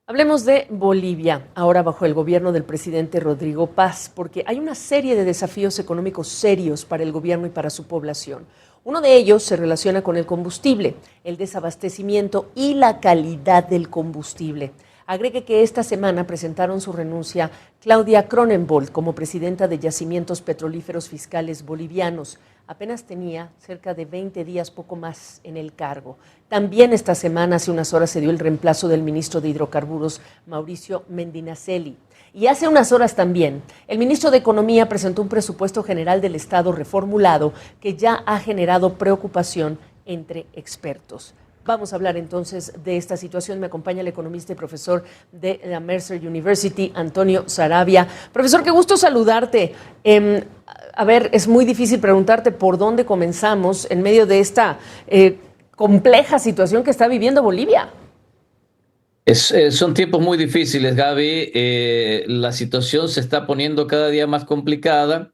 Hablemos de Bolivia, ahora bajo el gobierno del presidente Rodrigo Paz, porque hay una serie de desafíos económicos serios para el gobierno y para su población. Uno de ellos se relaciona con el combustible, el desabastecimiento y la calidad del combustible. Agregue que esta semana presentaron su renuncia Claudia Cronenbold como presidenta de Yacimientos Petrolíferos Fiscales Bolivianos. Apenas tenía cerca de 20 días, poco más, en el cargo. También esta semana, hace unas horas, se dio el reemplazo del ministro de Hidrocarburos, Mauricio Medinaceli. Y hace unas horas también, el ministro de Economía presentó un presupuesto general del Estado reformulado que ya ha generado preocupación entre expertos. Vamos a hablar entonces de esta situación. Me acompaña el economista y profesor de la Mercer University, Antonio Saravia. Profesor, qué gusto saludarte. A ver, es muy difícil preguntarte por dónde comenzamos en medio de esta compleja situación que está viviendo Bolivia. Son tiempos muy difíciles, Gaby. La situación se está poniendo cada día más complicada.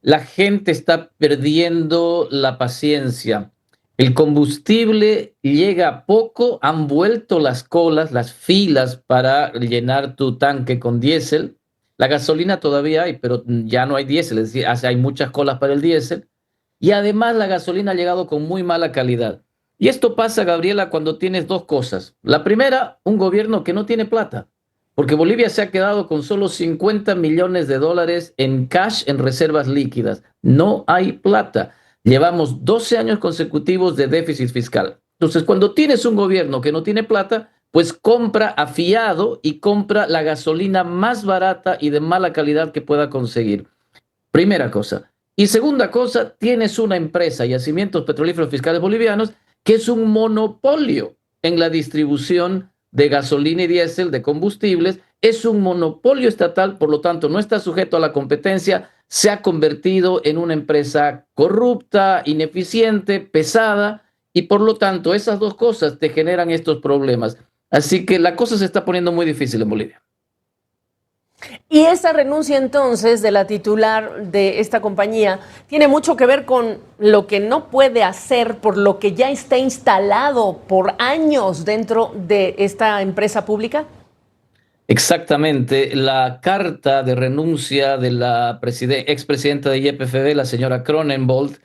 La gente está perdiendo la paciencia. El combustible llega poco, han vuelto las colas, las filas para llenar tu tanque con diésel. La gasolina todavía hay, pero ya no hay diésel, es decir, hay muchas colas para el diésel. Y además la gasolina ha llegado con muy mala calidad. Y esto pasa, Gabriela, cuando tienes dos cosas. La primera, un gobierno que no tiene plata, porque Bolivia se ha quedado con solo 50 millones de dólares en cash, en reservas líquidas. No hay plata. Llevamos 12 años consecutivos de déficit fiscal. Entonces, cuando tienes un gobierno que no tiene plata, pues compra a fiado y compra la gasolina más barata y de mala calidad que pueda conseguir. Primera cosa. Y segunda cosa, tienes una empresa, Yacimientos Petrolíferos Fiscales Bolivianos, que es un monopolio en la distribución de gasolina y diésel, de combustibles. Es un monopolio estatal, por lo tanto no está sujeto a la competencia. Se ha convertido en una empresa corrupta, ineficiente, pesada, y por lo tanto esas dos cosas te generan estos problemas. Así que la cosa se está poniendo muy difícil en Bolivia. Y esa renuncia entonces de la titular de esta compañía tiene mucho que ver con lo que no puede hacer por lo que ya está instalado por años dentro de esta empresa pública. Exactamente, la carta de renuncia de la expresidenta de YPFB, la señora Cronenbold,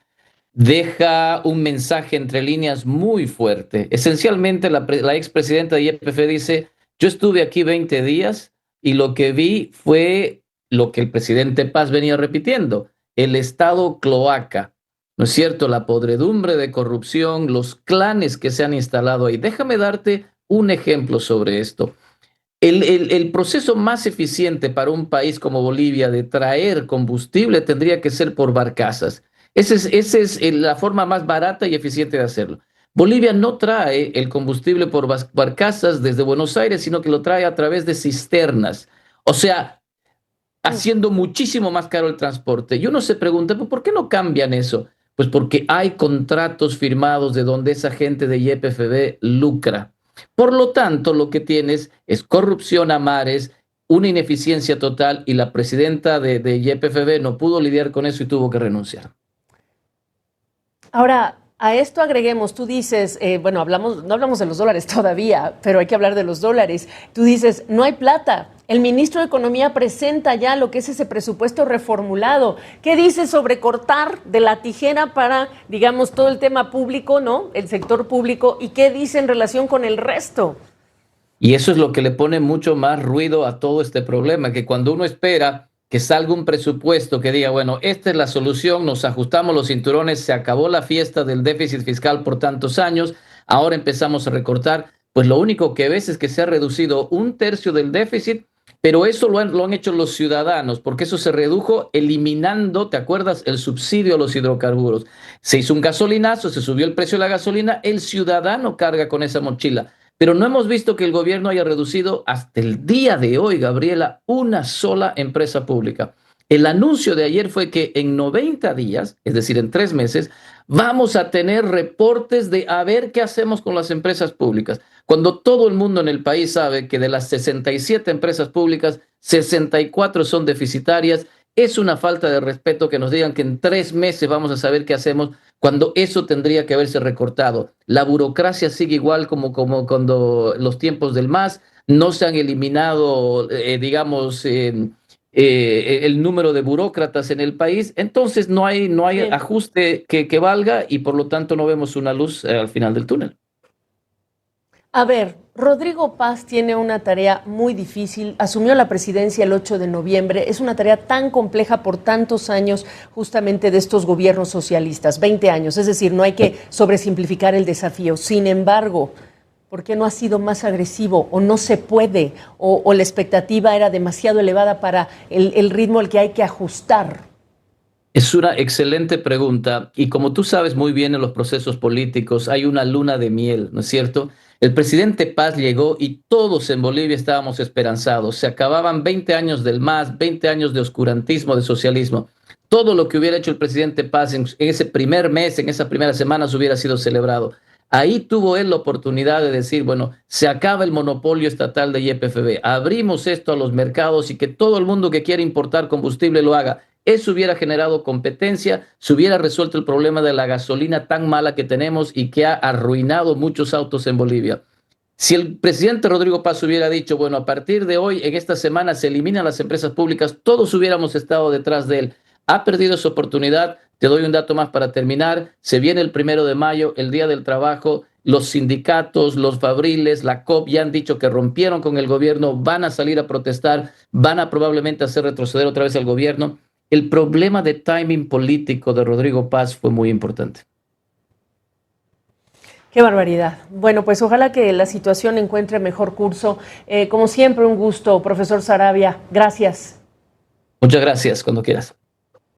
deja un mensaje entre líneas muy fuerte. Esencialmente, la expresidenta de YPFB dice: yo estuve aquí 20 días y lo que vi fue lo que el presidente Paz venía repitiendo: el Estado cloaca, ¿no es cierto? La podredumbre de corrupción, los clanes que se han instalado ahí. Déjame darte un ejemplo sobre esto. El proceso más eficiente para un país como Bolivia de traer combustible tendría que ser por barcazas. Esa es la forma más barata y eficiente de hacerlo. Bolivia no trae el combustible por barcazas desde Buenos Aires, sino que lo trae a través de cisternas. O sea, haciendo muchísimo más caro el transporte. Y uno se pregunta, ¿por qué no cambian eso? Pues porque hay contratos firmados de donde esa gente de YPFB lucra. Por lo tanto, lo que tienes es corrupción a mares, una ineficiencia total, y la presidenta de YPFB no pudo lidiar con eso y tuvo que renunciar. Ahora, a esto agreguemos, tú dices, bueno, no hablamos de los dólares todavía, pero hay que hablar de los dólares. Tú dices, no hay plata. El ministro de Economía presenta ya lo que es ese presupuesto reformulado. ¿Qué dice sobre cortar de la tijera para, digamos, todo el tema público, ¿no? El sector público. ¿Y qué dice en relación con el resto? Y eso es lo que le pone mucho más ruido a todo este problema, que cuando uno espera que salga un presupuesto que diga, bueno, esta es la solución, nos ajustamos los cinturones, se acabó la fiesta del déficit fiscal por tantos años, ahora empezamos a recortar, pues lo único que ves es que se ha reducido un tercio del déficit, pero eso lo han hecho los ciudadanos, porque eso se redujo eliminando, ¿te acuerdas?, el subsidio a los hidrocarburos. Se hizo un gasolinazo, se subió el precio de la gasolina, el ciudadano carga con esa mochila. Pero no hemos visto que el gobierno haya reducido hasta el día de hoy, Gabriela, una sola empresa pública. El anuncio de ayer fue que en 90 días, es decir, en 3 meses, vamos a tener reportes de a ver qué hacemos con las empresas públicas. Cuando todo el mundo en el país sabe que de las 67 empresas públicas, 64 son deficitarias, es una falta de respeto que nos digan que en 3 meses vamos a saber qué hacemos, cuando eso tendría que haberse recortado. La burocracia sigue igual como cuando los tiempos del MAS. no se han eliminado, digamos, el número de burócratas en el país, entonces no hay Sí. ajuste que valga y por lo tanto no vemos una luz al final del túnel. A ver, Rodrigo Paz tiene una tarea muy difícil, asumió la presidencia el 8 de noviembre, es una tarea tan compleja por tantos años justamente de estos gobiernos socialistas, 20 años, es decir, no hay que sobresimplificar el desafío. Sin embargo, ¿por qué no ha sido más agresivo o no se puede o la expectativa era demasiado elevada para el ritmo al que hay que ajustar? Es una excelente pregunta y como tú sabes muy bien en los procesos políticos hay una luna de miel, ¿no es cierto? El presidente Paz llegó y todos en Bolivia estábamos esperanzados. Se acababan 20 años del MAS, 20 años de oscurantismo, de socialismo. Todo lo que hubiera hecho el presidente Paz en ese primer mes, en esas primeras semanas hubiera sido celebrado. Ahí tuvo él la oportunidad de decir, bueno, se acaba el monopolio estatal de YPFB, abrimos esto a los mercados y que todo el mundo que quiera importar combustible lo haga. Eso hubiera generado competencia, se hubiera resuelto el problema de la gasolina tan mala que tenemos y que ha arruinado muchos autos en Bolivia. Si el presidente Rodrigo Paz hubiera dicho, bueno, a partir de hoy, en esta semana se eliminan las empresas públicas, todos hubiéramos estado detrás de él. Ha perdido su oportunidad. Te doy un dato más para terminar. Se viene el 1 de mayo, el Día del Trabajo. Los sindicatos, los fabriles, la COP ya han dicho que rompieron con el gobierno, van a salir a protestar, van a probablemente hacer retroceder otra vez al gobierno. El problema de timing político de Rodrigo Paz fue muy importante. Qué barbaridad. Bueno, pues ojalá que la situación encuentre mejor curso. Como siempre, un gusto, profesor Saravia. Gracias. Muchas gracias, cuando quieras.